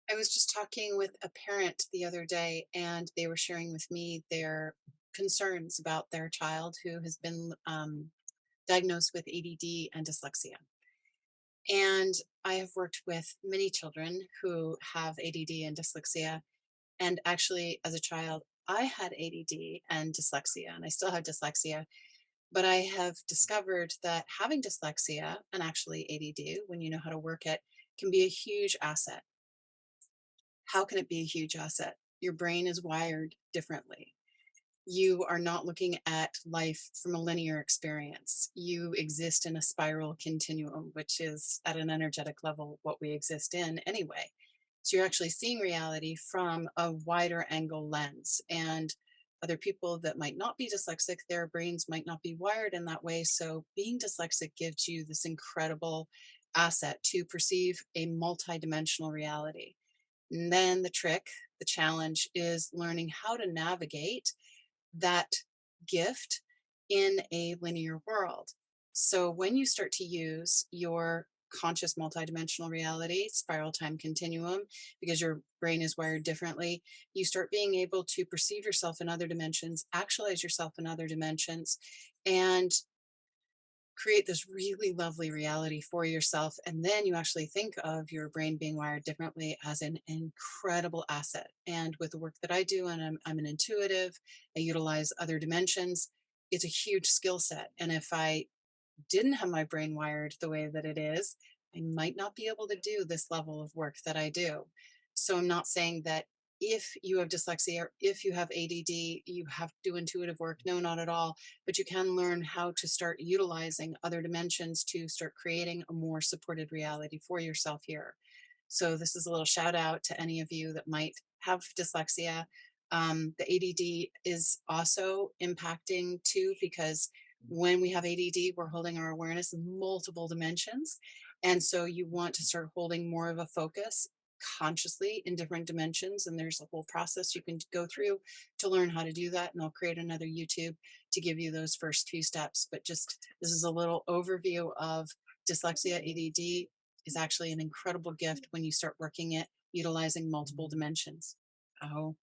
I was just talking with a parent the other day, and they were sharing with me their concerns about their child who has been diagnosed with ADD and dyslexia. And I have worked with many children who have ADD and dyslexia. And actually, as a child, I had ADD and dyslexia, and I still have dyslexia. But I have discovered that having dyslexia and actually ADD, when you know how to work it, can be a huge asset. How can it be a huge asset? Your brain is wired differently. You are not looking at life from a linear experience. You exist in a spiral continuum, which is at an energetic level what we exist in anyway. So you're actually seeing reality from a wider angle lens. And other people that might not be dyslexic, their brains might not be wired in that way. So being dyslexic gives you this incredible asset to perceive a multidimensional reality. And then the challenge is learning how to navigate that gift in a linear world. So when you start to use your conscious multidimensional reality, spiral time continuum, because your brain is wired differently, you start being able to perceive yourself in other dimensions, actualize yourself in other dimensions, and create this really lovely reality for yourself. And then you actually think of your brain being wired differently as an incredible asset. And with the work that I do, and I'm an intuitive, I utilize other dimensions, it's a huge skill set. And if I didn't have my brain wired the way that it is, I might not be able to do this level of work that I do. So I'm not saying that if you have dyslexia or if you have ADD, you have to do intuitive work. No, not at all. But you can learn how to start utilizing other dimensions to start creating a more supported reality for yourself here. So this is a little shout out to any of you that might have dyslexia. The ADD is also impacting too, because when we have ADD, we're holding our awareness in multiple dimensions. And so you want to start holding more of a focus consciously in different dimensions. And there's a whole process you can go through to learn how to do that. And I'll create another YouTube to give you those first few steps. But just this is a little overview of dyslexia. ADD is actually an incredible gift when you start working it, utilizing multiple dimensions. Oh,